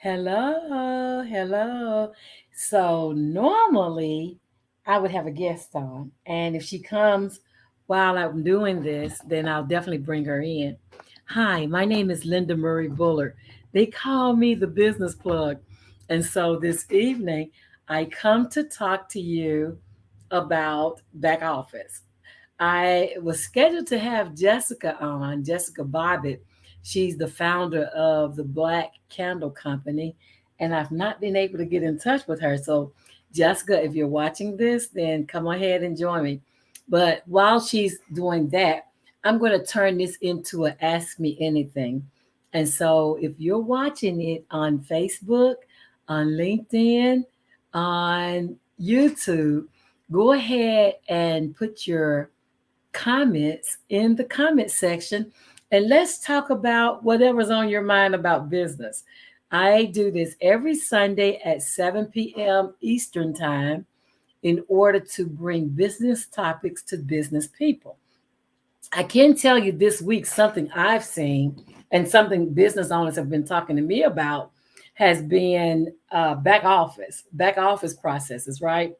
Hello, hello. So normally I would have a guest on, and if she comes while I'm doing this, then I'll definitely bring her in. Hi, my name is Linda Murray Bullard. They call me the business plug. And so this evening, I come to talk to you about back office. I was scheduled to have Jessica on, Jessica Bobbitt. She's the founder of the Black Candle Company, and I've not been able to get in touch with her. So, Jessica, if you're watching this, then come ahead and join me. But while she's doing that, I'm going to turn this into a Ask Me Anything. And so, if you're watching it on Facebook, on LinkedIn, on YouTube, go ahead and put your comments in the comment section and let's talk about whatever's on your mind about business. I do this every Sunday at 7 p.m. Eastern Time in order to bring business topics to business people. I can tell you this week something I've seen and something business owners have been talking to me about has been back office processes, right?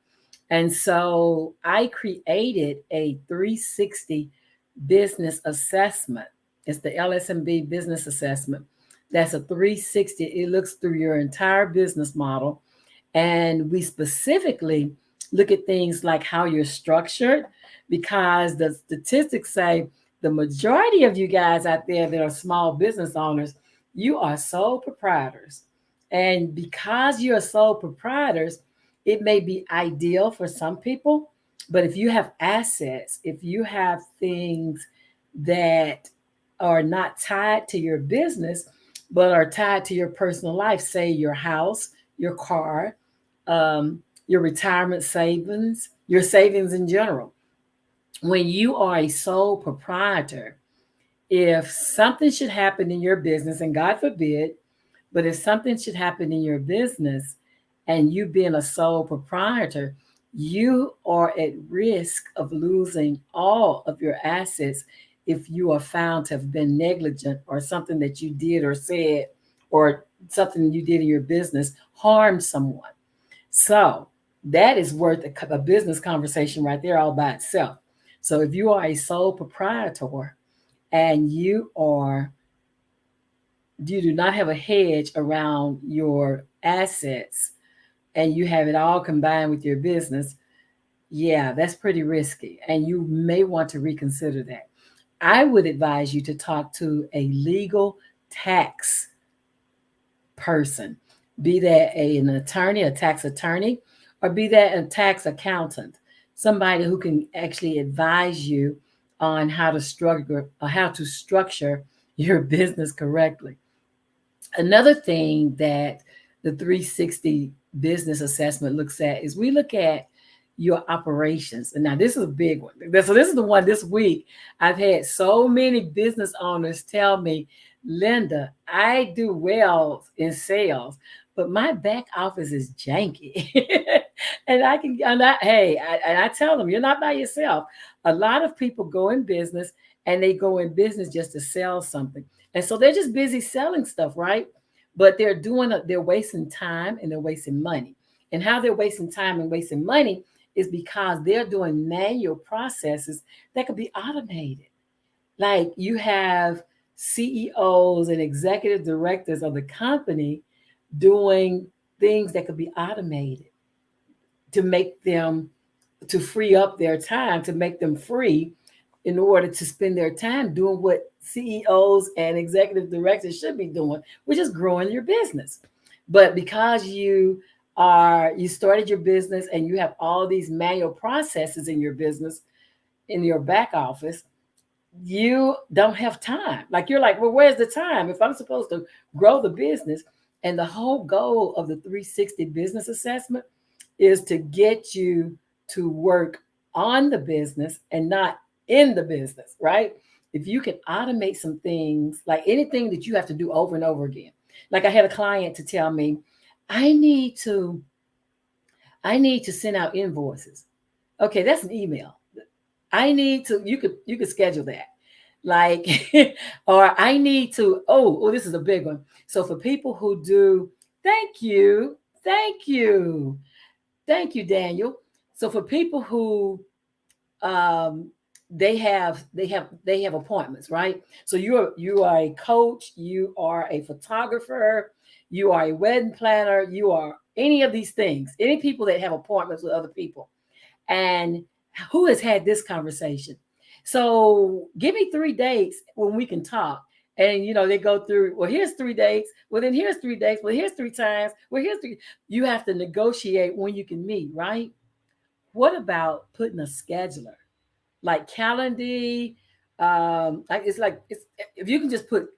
And so I created a 360 business assessment. It's the LSMB business assessment. That's a 360. It looks through your entire business model. And we specifically look at things like how you're structured, because the statistics say the majority of you guys out there that are small business owners, you are sole proprietors. And because you're sole proprietors, it may be ideal for some people, but if you have assets, if you have things that are not tied to your business, but are tied to your personal life, say your house, your car, your retirement savings, your savings in general. When you are a sole proprietor, if something should happen in your business, and God forbid, but if something should happen in your business and you being a sole proprietor, you are at risk of losing all of your assets if you are found to have been negligent or something that you did or said or something you did in your business harmed someone. So that is worth a business conversation right there all by itself. So if you are a sole proprietor and you do not have a hedge around your assets and you have it all combined with your business, yeah, that's pretty risky. And you may want to reconsider that. I would advise you to talk to a legal tax person, be that an attorney, a tax attorney, or be that a tax accountant, somebody who can actually advise you on how to structure your business correctly. Another thing that the 360 business assessment looks at is we look at your operations. And now this is a big one. So this is the one this week. I've had so many business owners tell me, Linda, I do well in sales, but my back office is janky. And I tell them, you're not by yourself. A lot of people go in business and they go in business just to sell something. And so they're just busy selling stuff, right? But they're wasting time and they're wasting money. And how they're wasting time and wasting money is because they're doing manual processes that could be automated. Like you have CEOs and executive directors of the company doing things that could be automated to make them to free up their time, to make them free in order to spend their time doing what CEOs and executive directors should be doing, which is growing your business. But because you started your business and you have all these manual processes in your business, in your back office, you don't have time. Like you're like, well, where's the time if I'm supposed to grow the business? And the whole goal of the 360 business assessment is to get you to work on the business and not in the business, right? If you can automate some things, like anything that you have to do over and over again. Like I had a client to tell me, I need to I need to send out invoices. Okay, that's an email. I need to you could schedule that. Like or I need to this is a big one. So for people who do Thank you. Thank you. Thank you, Daniel. So for people who um, they have appointments, right? So you are a coach, you are a photographer, you are a wedding planner, you are any of these things, any people that have appointments with other people. And who has had this conversation? So give me 3 dates when we can talk. And they go through, well, here's 3 dates. Well, then here's 3 dates. Well, here's 3 times. Well, here's three. You have to negotiate when you can meet, right? What about putting a scheduler? Like Calendly. Like it's if you can just put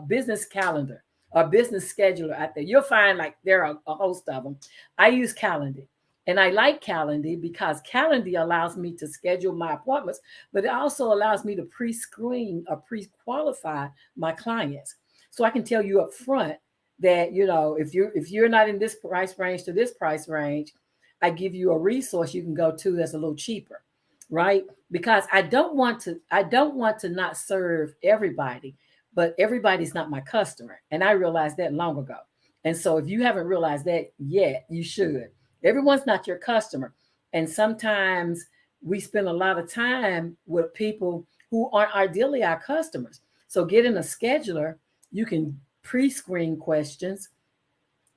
business calendar or business scheduler out there, you'll find like there are a host of them. I use Calendly. And I like Calendly because Calendly allows me to schedule my appointments, but it also allows me to pre-screen or pre-qualify my clients. So I can tell you up front that if you're not in this price range to this price range, I give you a resource you can go to that's a little cheaper, right? Because I don't want to not serve everybody, but everybody's not my customer. And I realized that long ago. And so if you haven't realized that yet, you should. Everyone's not your customer. And sometimes we spend a lot of time with people who aren't ideally our customers. So getting a scheduler, you can pre-screen questions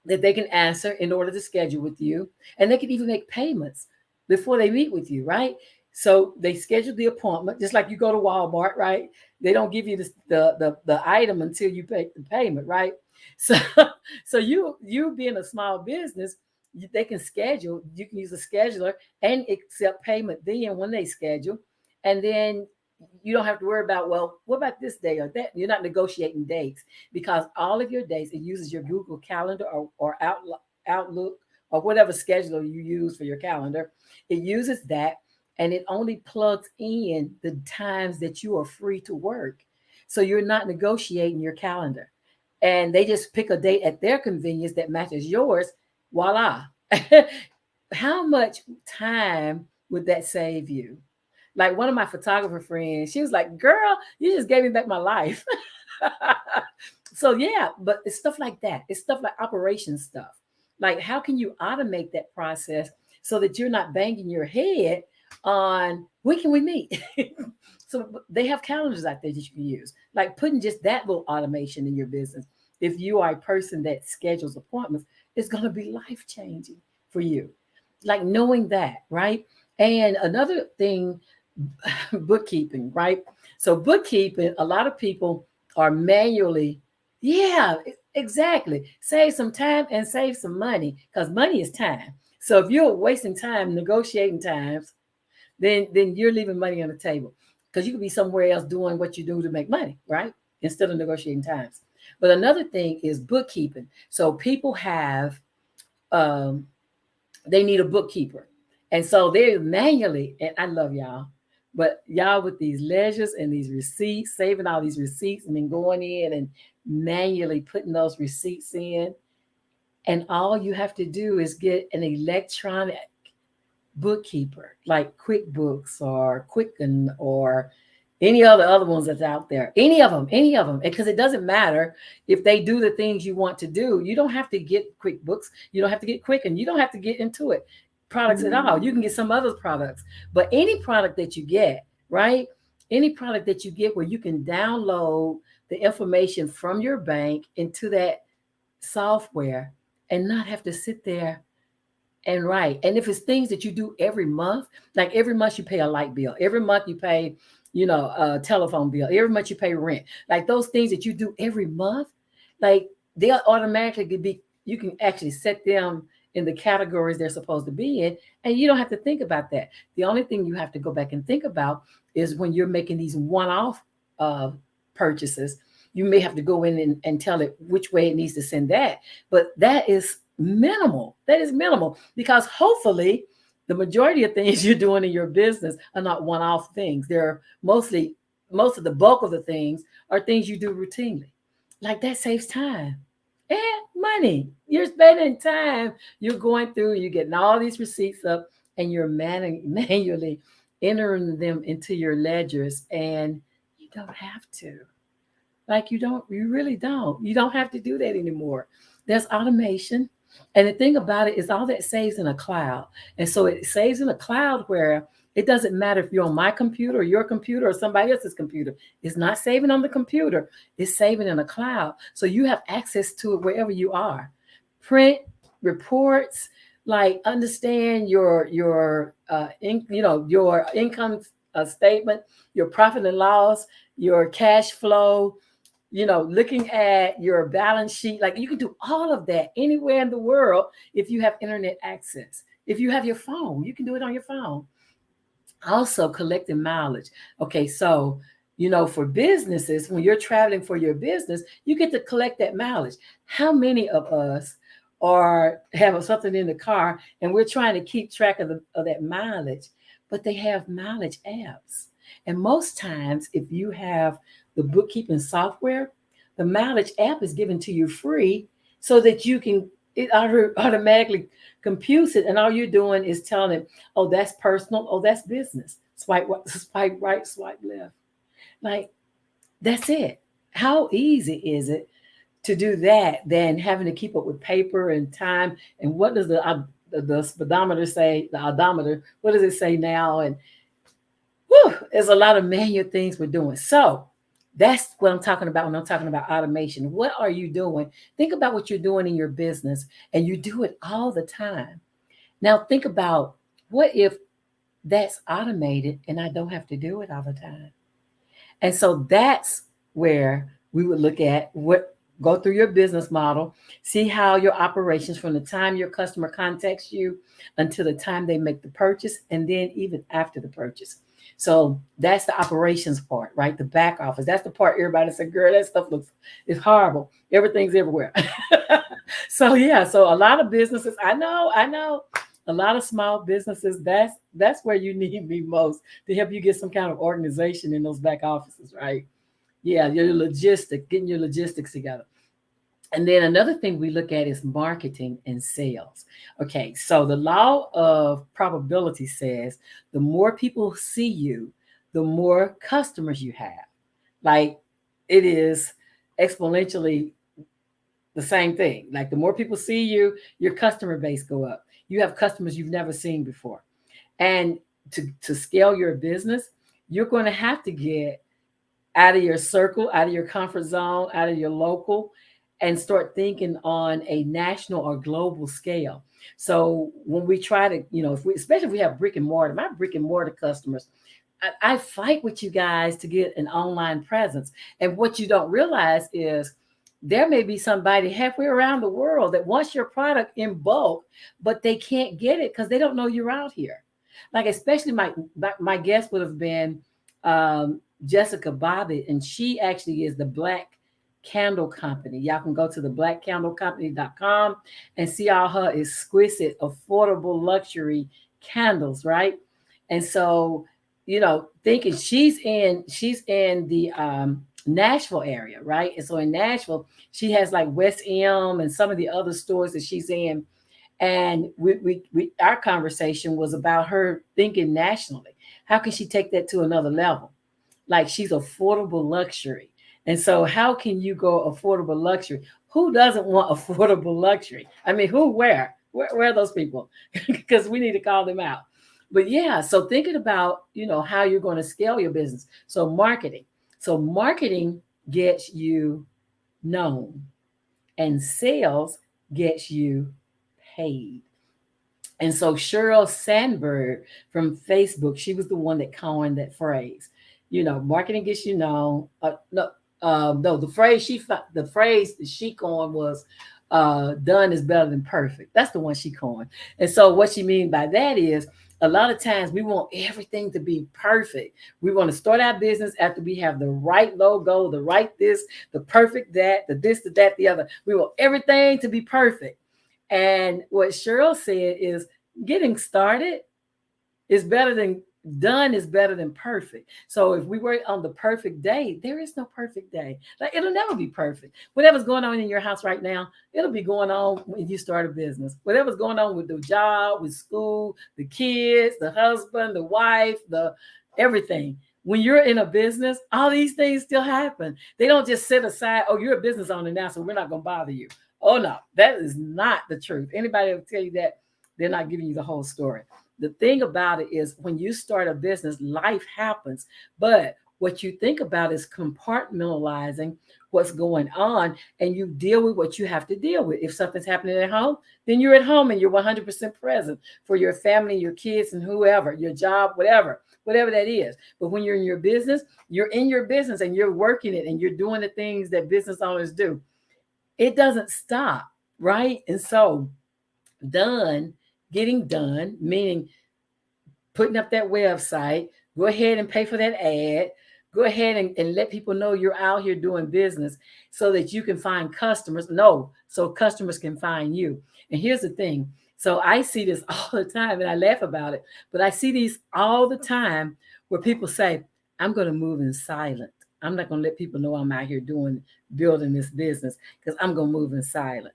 that they can answer in order to schedule with you. And they can even make payments before they meet with you, right? So they schedule the appointment, just like you go to Walmart, right? They don't give you the item until you pay the payment, right? So so you being a small business, they can schedule. You can use a scheduler and accept payment then when they schedule, and then you don't have to worry about, well, what about this day or that. You're not negotiating dates because all of your dates, it uses your Google Calendar or Outlook or whatever scheduler you use for your calendar. It uses that, and it only plugs in the times that you are free to work. So you're not negotiating your calendar. And they just pick a date at their convenience that matches yours. Voila. How much time would that save you? Like one of my photographer friends, she was like, "Girl, you just gave me back my life." So yeah, but it's stuff like that. It's stuff like operation stuff. Like how can you automate that process so that you're not banging your head on when can we meet? So they have calendars out there that you can use. Like putting just that little automation in your business. If you are a person that schedules appointments, it's going to be life changing for you. Like knowing that, right? And another thing, bookkeeping, right? So bookkeeping, a lot of people are manually, yeah, exactly. Save some time and save some money because money is time. So if you're wasting time negotiating times, then you're leaving money on the table because you could be somewhere else doing what you do to make money, right? Instead of negotiating times. But another thing is bookkeeping. So people have um, they need a bookkeeper. And so they're manually, and I love y'all, but y'all with these ledgers and these receipts, saving all these receipts and then going in and manually putting those receipts in. And all you have to do is get an electronic bookkeeper like QuickBooks or Quicken or any other ones that's out there. Any of them, because it doesn't matter if they do the things you want to do. You don't have to get QuickBooks. You don't have to get Quicken. You don't have to get into it products at all. You can get some other products, but any product that you get, right? Any product that you get where you can download the information from your bank into that software and not have to sit there and right. And if it's things that you do every month, like every month you pay a light bill, every month you pay, a telephone bill, every month you pay rent, like those things that you do every month, like they'll automatically be, you can actually set them in the categories they're supposed to be in. And you don't have to think about that. The only thing you have to go back and think about is when you're making these one-off uh, purchases, you may have to go in and tell it which way it needs to send that. But that is minimal. That is minimal because hopefully the majority of things you're doing in your business are not one-off things. They're mostly, most of the bulk of the things are things you do routinely. Like that saves time and money. You're spending time. You're going through, you're getting all these receipts up, and you're manually entering them into your ledgers, and you don't have to. Like you really don't. You don't have to do that anymore. there's automation. And the thing about it is all that saves in a cloud. And so it saves in a cloud where it doesn't matter if you're on my computer or your computer or somebody else's computer. It's not saving on the computer. It's saving in a cloud. So you have access to it wherever you are. Print reports, like understand your income statement, your profit and loss, your cash flow, looking at your balance sheet. Like you can do all of that anywhere in the world if you have internet access. If you have your phone, you can do it on your phone. Also collecting mileage. Okay, so for businesses, when you're traveling for your business, you get to collect that mileage. How many of us are have something in the car and we're trying to keep track of that mileage, but they have mileage apps. And most times, if you have the bookkeeping software, the mileage app is given to you free so that it automatically computes it. And all you're doing is telling it, oh, that's personal. Oh, that's business. Swipe right, swipe left. Like, that's it. How easy is it to do that than having to keep up with paper and time? And what does the speedometer say? The odometer, what does it say now? And there's a lot of manual things we're doing. So that's what I'm talking about when I'm talking about automation. What are you doing? Think about what you're doing in your business, and you do it all the time. Now think about, what if that's automated and I don't have to do it all the time? And so that's where we would look at go through your business model, see how your operations from the time your customer contacts you until the time they make the purchase, and then even after the purchase. So that's the operations part, right? The back office. That's the part everybody said, girl, that stuff it's horrible. Everything's everywhere. So yeah, so a lot of businesses, I know, a lot of small businesses, that's where you need me most, to help you get some kind of organization in those back offices, right? Yeah, getting your logistics together. And then another thing we look at is marketing and sales. Okay, so the law of probability says the more people see you, the more customers you have. Like, it is exponentially the same thing. Like, the more people see you, your customer base go up. You have customers you've never seen before. And to scale your business, you're going to have to get out of your circle, out of your comfort zone, out of your local, and start thinking on a national or global scale. So when we try to, especially if we have brick and mortar, my brick and mortar customers, I fight with you guys to get an online presence. And what you don't realize is there may be somebody halfway around the world that wants your product in bulk, but they can't get it because they don't know you're out here. Like, especially my guest would have been Jessica Bobbitt, and she actually is the Black Candle Company. Y'all can go to the blackcandlecompany.com and see all her exquisite, affordable luxury candles, right? And so, thinking she's in the Nashville area, right? And so in Nashville, she has like West M and some of the other stores that she's in. And our conversation was about her thinking nationally. How can she take that to another level? Like, she's affordable luxury. And so how can you go affordable luxury? Who doesn't want affordable luxury? I mean, where are those people? Because we need to call them out. But yeah, so thinking about, how you're going to scale your business. So marketing. So marketing gets you known, and sales gets you paid. And so Sheryl Sandberg from Facebook, she was the one that coined that phrase. Marketing gets you known. No, the phrase that she coined was done is better than perfect. That's the one she coined. And so what she means by that is, a lot of times we want everything to be perfect. We want to start our business after we have the right logo, the right this, the perfect that, the this, the that, the other. We want everything to be perfect. And what Sheryl said is, getting started is better than done is better than perfect. So if we were on the perfect day, there is no perfect day. Like, it'll never be perfect. Whatever's going on in your house right now, it'll be going on when you start a business. Whatever's going on with the job, with school, the kids, the husband, the wife, the everything. when you're in a business, all these things still happen. They don't just sit aside, oh, you're a business owner now, so we're not going to bother you. Oh, no, that is not the truth. Anybody will tell you that, they're not giving you the whole story. The thing about it is when you start a business, life happens. But what you think about is compartmentalizing what's going on, and you deal with what you have to deal with. If something's happening at home, then you're at home and you're 100% present for your family, your kids, and whoever, your job, whatever that is. But when you're in your business, you're in your business and you're working it and you're doing the things that business owners do. It doesn't stop, right? And so, getting done, meaning putting up that website, go ahead and pay for that ad. Go ahead and let people know you're out here doing business so that you can find customers. No, so customers can find you. And here's the thing. So I see this all the time and I laugh about it, but I see these all the time where people say, I'm going to move in silent. I'm not going to let people know I'm out here building this business because I'm going to move in silent.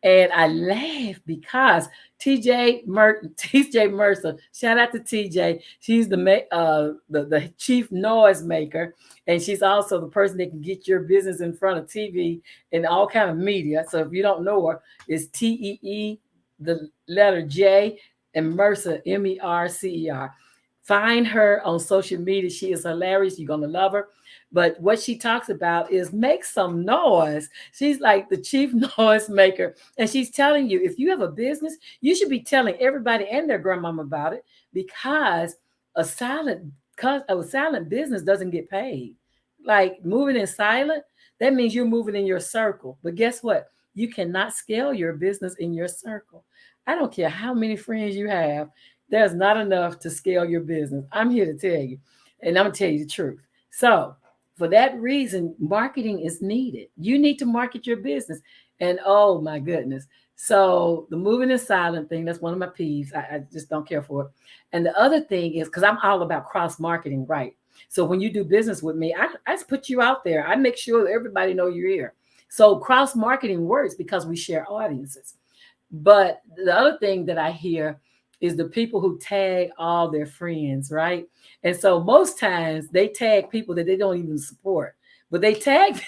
And I laugh because TJ Mercer, shout out to TJ. She's the chief noise maker, and she's also the person that can get your business in front of TV and all kind of media. So if you don't know her, it's TEE, the letter J, and Mercer, MERCER. Find her on social media. She is hilarious. You're gonna love her. But what she talks about is make some noise. She's like the chief noise maker. And she's telling you, if you have a business, you should be telling everybody and their grandmama about it, because a silent business doesn't get paid. Like moving in silent, that means you're moving in your circle. But guess what? You cannot scale your business in your circle. I don't care how many friends you have, there's not enough to scale your business. I'm here to tell you, and I'm going to tell you the truth. So, for that reason, marketing is needed. You need to market your business. And oh my goodness. So the moving in silent thing, that's one of my peeves. I just don't care for it. And the other thing is, because I'm all about cross marketing, right? So when you do business with me, I just put you out there. I make sure everybody know you're here. So cross marketing works because we share audiences. But the other thing that I hear is the people who tag all their friends, right? And so most times they tag people that they don't even support, but they tag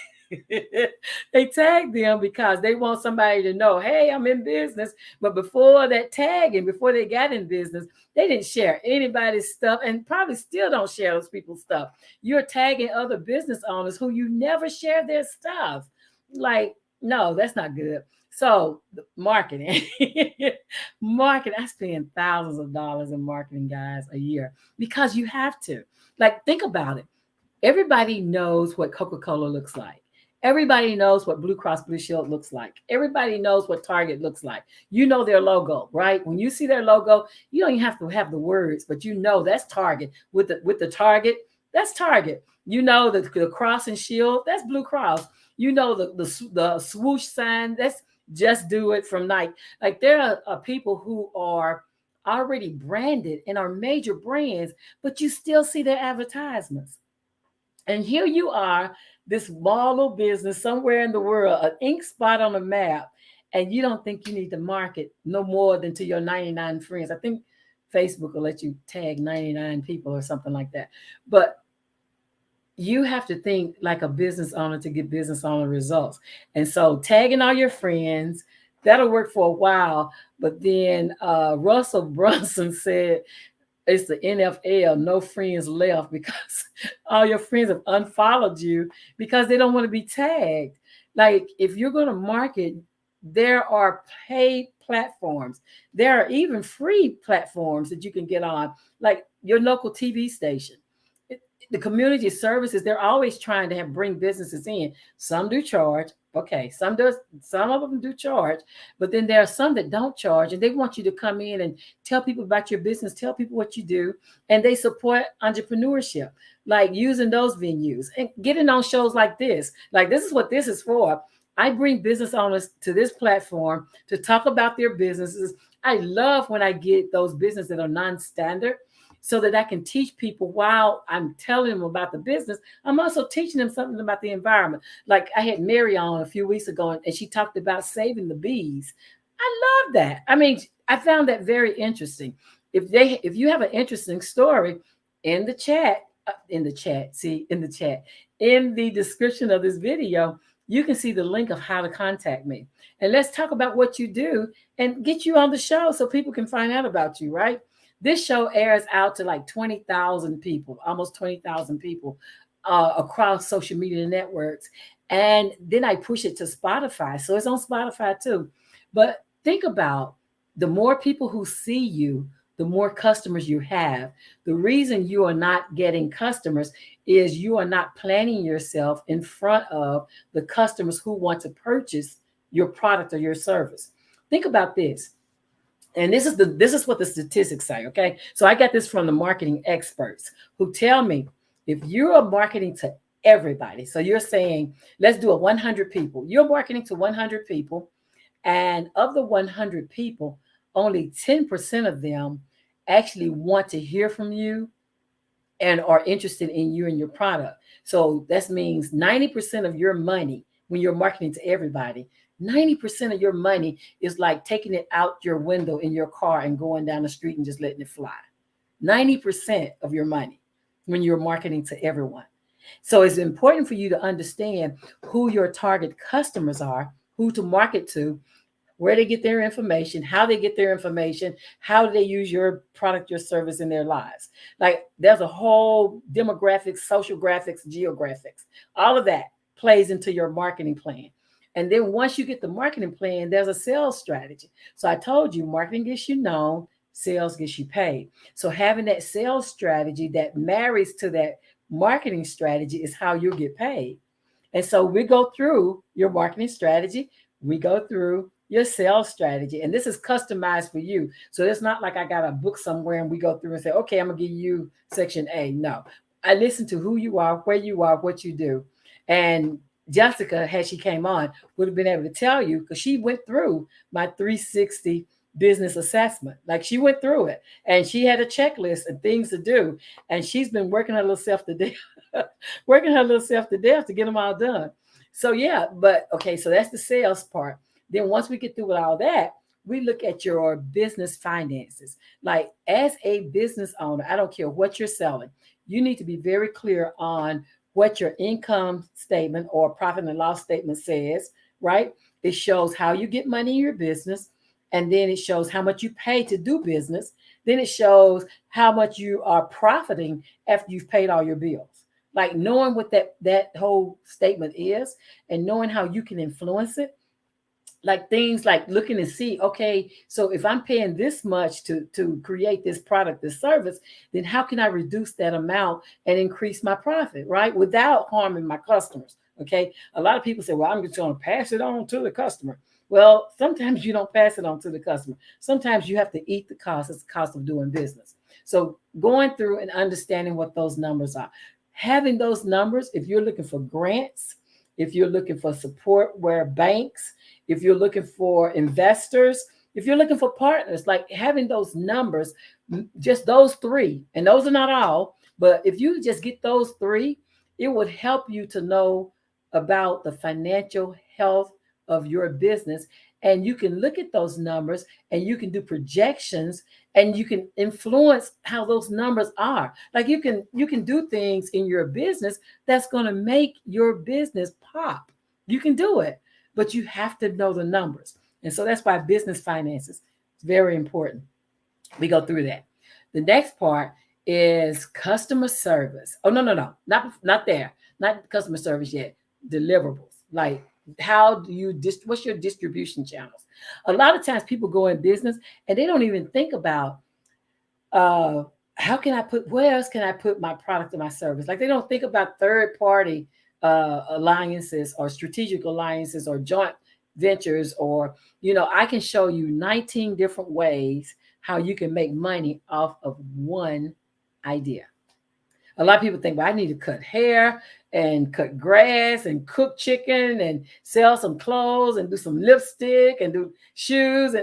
they tag them because they want somebody to know, hey, I'm in business. But before that tagging, before they got in business, they didn't share anybody's stuff and probably still don't share those people's stuff. You're tagging other business owners who you never share their stuff. Like, no, that's not good. So marketing, marketing, I spend thousands of dollars in marketing, guys, a year because you have to. Like, think about it. Everybody knows what Coca-Cola looks like. Everybody knows what Blue Cross Blue Shield looks like. Everybody knows what Target looks like. You know their logo, right? When you see their logo, you don't even have to have the words, but you know that's Target. With the Target, that's Target. You know the cross and shield, that's Blue Cross. You know the swoosh sign, that's Just Do It from Nike. Like there are people who are already branded and are major brands, but you still see their advertisements. And here you are, this small little business somewhere in the world, an ink spot on a map, and you don't think you need to market no more than to your 99 friends. I think Facebook will let you tag 99 people or something like that. But you have to think like a business owner to get business owner results. And so tagging all your friends, that'll work for a while. But then Russell Brunson said, it's the NFL, no friends left, because all your friends have unfollowed you because they don't want to be tagged. Like if you're going to market, there are paid platforms. There are even free platforms that you can get on, like your local TV station. The community services, they're always trying to bring businesses in. Some do charge. Okay, some of them do charge, but then there are some that don't charge, and they want you to come in and tell people about your business, tell people what you do, and they support entrepreneurship, like using those venues and getting on shows like this. Like this is what this is for. I bring business owners to this platform to talk about their businesses. I love when I get those businesses that are non-standard, so that I can teach people while I'm telling them about the business. I'm also teaching them something about the environment. Like I had Mary on a few weeks ago, and she talked about saving the bees. I love that. I mean, I found that very interesting. If you have an interesting story in the chat, in the chat. See, in the chat, in the description of this video, you can see the link of how to contact me. And let's talk about what you do and get you on the show so people can find out about you, right? This show airs out to like 20,000 people, almost 20,000 people across social media networks. And then I push it to Spotify. So it's on Spotify too. But think about the more people who see you, the more customers you have. The reason you are not getting customers is you are not planning yourself in front of the customers who want to purchase your product or your service. Think about this. And this is what the statistics say, okay? So I got this from the marketing experts who tell me if you are marketing to everybody, so you're saying, let's do a 100 people. You're marketing to 100 people, and of the 100 people, only 10% of them actually want to hear from you and are interested in you and your product. So that means 90% of your money when you're marketing to everybody, 90% of your money is like taking it out your window in your car and going down the street and just letting it fly. 90% of your money when you're marketing to everyone. So it's important for you to understand who your target customers are, who to market to, where they get their information, how they get their information, how do they use your product, your service in their lives. Like there's a whole demographics, social graphics, geographics, all of that plays into your marketing plan. And then once you get the marketing plan, there's a sales strategy. So I told you, marketing gets you known, sales gets you paid. So having that sales strategy that marries to that marketing strategy is how you'll get paid. And so we go through your marketing strategy, we go through your sales strategy, and this is customized for you. So it's not like I got a book somewhere and we go through and say, okay, I'm gonna give you section A. No, I listen to who you are, where you are, what you do. And Jessica, had she came on, would have been able to tell you because she went through my 360 business assessment. Like she went through it and she had a checklist and things to do. And she's been working her little self to death, working her little self to death to get them all done. So yeah, but okay, so that's the sales part. Then once we get through with all that, we look at your business finances. Like as a business owner, I don't care what you're selling, you need to be very clear on what your income statement or profit and loss statement says, right? It shows how you get money in your business, and then it shows how much you pay to do business. Then it shows how much you are profiting after you've paid all your bills. Like knowing what that whole statement is and knowing how you can influence it, like things like looking and see, okay, so if I'm paying this much to create this product, this service, then how can I reduce that amount and increase my profit, right? Without harming my customers. Okay. A lot of people say, well, I'm just going to pass it on to the customer. Well, sometimes you don't pass it on to the customer. Sometimes you have to eat the cost. It's the cost of doing business. So going through and understanding what those numbers are, having those numbers, if you're looking for grants, if you're looking for support where banks, if you're looking for investors, if you're looking for partners, like having those numbers, just those three, and those are not all, but if you just get those three, it would help you to know about the financial health of your business. And you can look at those numbers and you can do projections and you can influence how those numbers are. Like you can do things in your business that's going to make your business pop. You can do it, but you have to know the numbers. And so that's why business finances is very important. We go through that. The next part is customer service. Oh, no, not there. Not customer service yet. Deliverables. Like how do you what's your distribution channels? A lot of times people go in business and they don't even think about how can I put, where else can I put my product and my service? Like they don't think about third party alliances or strategic alliances or joint ventures, or, I can show you 19 different ways how you can make money off of one idea. A lot of people think, well, I need to cut hair and cut grass and cook chicken and sell some clothes and do some lipstick and do shoes.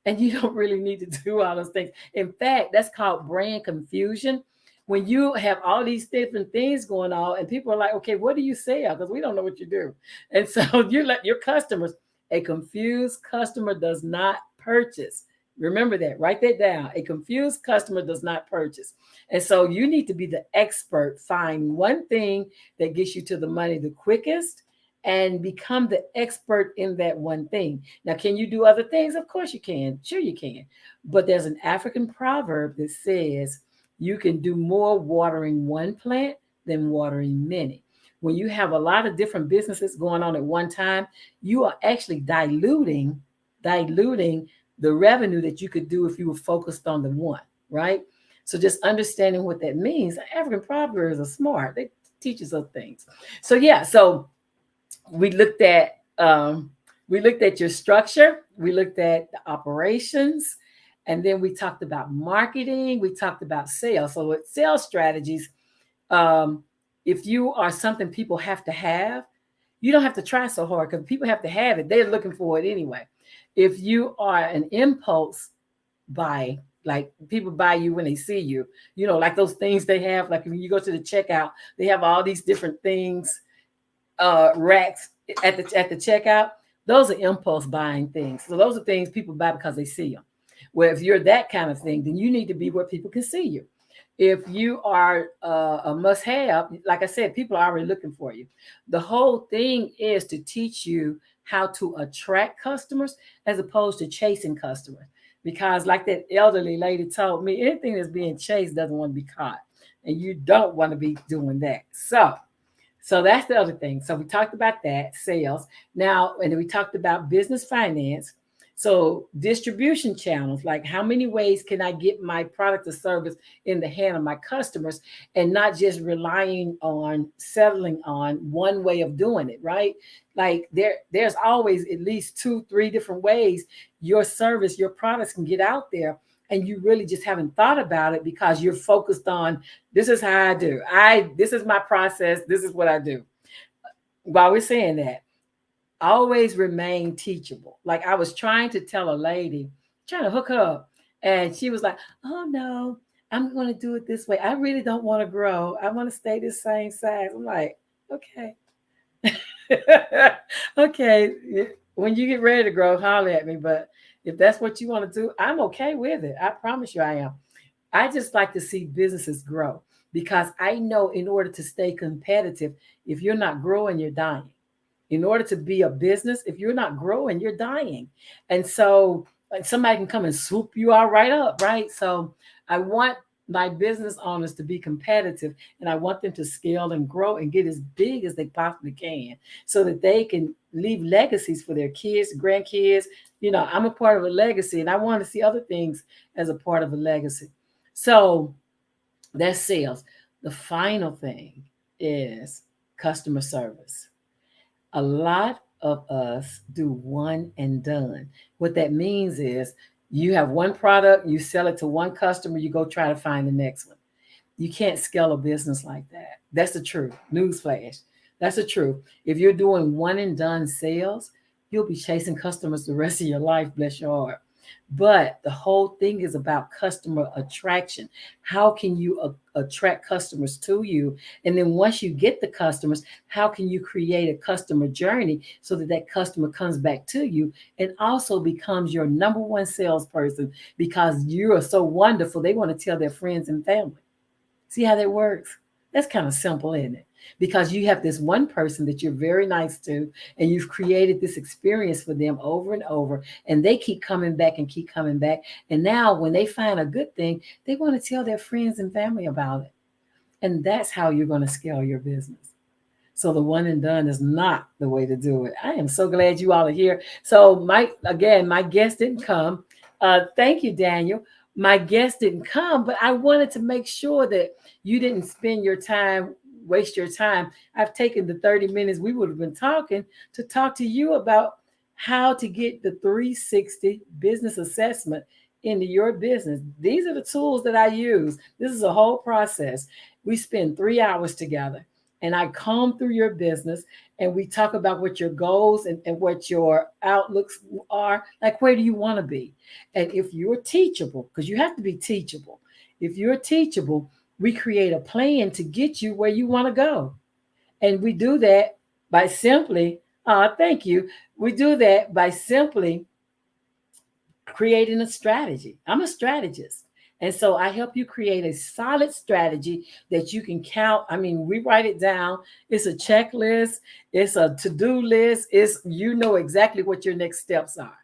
And you don't really need to do all those things. In fact, that's called brand confusion. When you have all these different things going on and people are like, okay, what do you sell? Because we don't know what you do. And so you let your customers, a confused customer does not purchase. Remember that. Write that down. A confused customer does not purchase. And so you need to be the expert. Find one thing that gets you to the money the quickest and become the expert in that one thing. Now, can you do other things? Of course you can. Sure, you can. But there's an African proverb that says you can do more watering one plant than watering many. When you have a lot of different businesses going on at one time, you are actually diluting the revenue that you could do if you were focused on the one, right? So just understanding what that means. African proverbs are smart. They teach us other things. So yeah, so we looked at your structure, we looked at the operations, and then we talked about marketing, we talked about sales. So with sales strategies, um, if you are something people have to have, you don't have to try so hard because people have to have it. They're looking for it anyway. If you are an impulse buy, like people buy you when they see you, like those things they have, like when you go to the checkout, they have all these different things, racks at the checkout. Those are impulse buying things. So those are things people buy because they see them. Well, if you're that kind of thing, then you need to be where people can see you. If you are a must have, like I said, people are already looking for you. The whole thing is to teach you how to attract customers as opposed to chasing customers. Because, like that elderly lady told me, anything that's being chased doesn't want to be caught. And you don't want to be doing that. So that's the other thing. So we talked about that, sales. Now, and then we talked about business finance. So distribution channels, like how many ways can I get my product or service in the hand of my customers and not just relying on settling on one way of doing it, right? Like there's always at least 2, 3 different ways your service, your products can get out there. And you really just haven't thought about it because you're focused on this is how I do. This is my process. This is what I do. While we're saying that, always remain teachable. Like I was trying to tell a lady, trying to hook her up, and she was like, "Oh no, I'm going to do it this way. I really don't want to grow. I want to stay the same size." I'm like, "Okay, okay. When you get ready to grow, holler at me. But if that's what you want to do, I'm okay with it. I promise you, I am." I just like to see businesses grow because I know in order to stay competitive, if you're not growing, you're dying. In order to be a business, if you're not growing, you're dying. And so, like, somebody can come and swoop you all right up, right? So I want my business owners to be competitive and I want them to scale and grow and get as big as they possibly can so that they can leave legacies for their kids, grandkids. I'm a part of a legacy and I want to see other things as a part of a legacy. So that's sales. The final thing is customer service. A lot of us do one and done. What that means is you have one product, you sell it to one customer, you go try to find the next one. You can't scale a business like that. That's the truth. Newsflash. That's the truth. If you're doing one and done sales, you'll be chasing customers the rest of your life, bless your heart. But the whole thing is about customer attraction. How can you attract customers to you? And then once you get the customers, how can you create a customer journey so that that customer comes back to you and also becomes your number one salesperson because you are so wonderful, they want to tell their friends and family. See how that works? That's kind of simple, isn't it? Because you have this one person that you're very nice to, and you've created this experience for them over and over, and they keep coming back and keep coming back. And now, when they find a good thing, they want to tell their friends and family about it. And that's how you're going to scale your business. So the one and done is not the way to do it. I am so glad you all are here. So my guest didn't come. Thank you, Daniel. My guest didn't come, but I wanted to make sure that you didn't waste your time. I've taken the 30 minutes we would have been talking to talk to you about how to get the 360 business assessment into your business. These are the tools that I use. This is a whole process. We spend 3 hours together and I comb through your business and we talk about what your goals and what your outlooks are. Like, where do you want to be? And if you're teachable, because you have to be teachable, if you're teachable, we create a plan to get you where you want to go. And we do that by simply, thank you. We do that by simply creating a strategy. I'm a strategist. And so I help you create a solid strategy that you can count. I mean, we write it down. It's a checklist, it's a to-do list. It's you know exactly what your next steps are.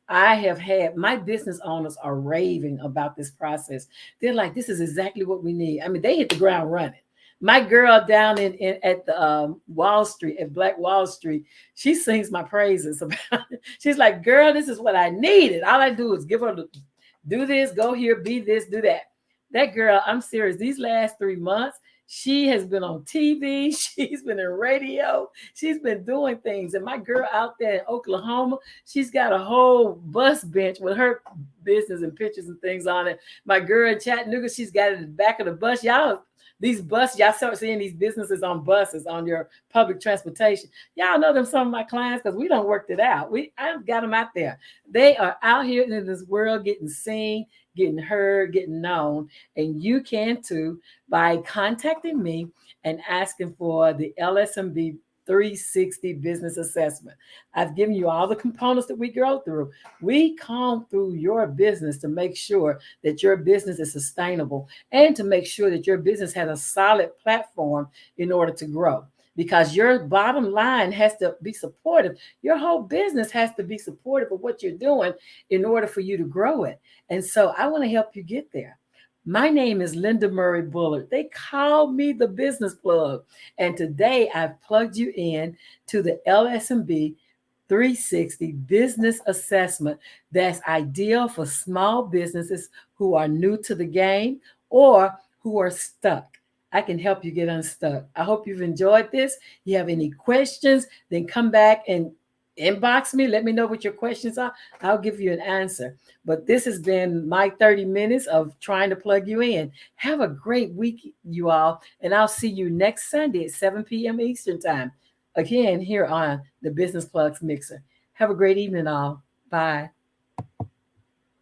I have had my business owners are raving about this process. They're like, this is exactly what we need. I mean, they hit the ground running. My girl down in at the Wall Street, at Black Wall Street, she sings my praises about it. She's like, girl, this is what I needed. All I do is give her the do this, go here, be this, do that. That girl, I'm serious. These last 3 months, she has been on TV. She's been in radio. She's been doing things. And my girl out there in Oklahoma, she's got a whole bus bench with her business and pictures and things on it. My girl in Chattanooga, she's got it in the back of the bus. Y'all, these buses, y'all start seeing these businesses on buses on your public transportation. Y'all know them, some of my clients, because we don't worked it out. I've got them out there. They are out here in this world getting seen, getting heard, getting known. And you can too by contacting me and asking for the LSMB 360 business assessment. I've given you all the components that we go through. We comb through your business to make sure that your business is sustainable and to make sure that your business has a solid platform in order to grow. Because your bottom line has to be supportive. Your whole business has to be supportive of what you're doing in order for you to grow it. And so I want to help you get there. My name is Linda Murray Bullard. They call me the business plug. And today I've plugged you in to the LSMB 360 business assessment that's ideal for small businesses who are new to the game or who are stuck. I can help you get unstuck. I hope you've enjoyed this. You have any questions, then come back and inbox me. Let me know what your questions are. I'll give you an answer. But this has been my 30 minutes of trying to plug you in. Have a great week, you all. And I'll see you next Sunday at 7 p.m. Eastern Time. Again, here on the Business Plugs Mixer. Have a great evening, all. Bye.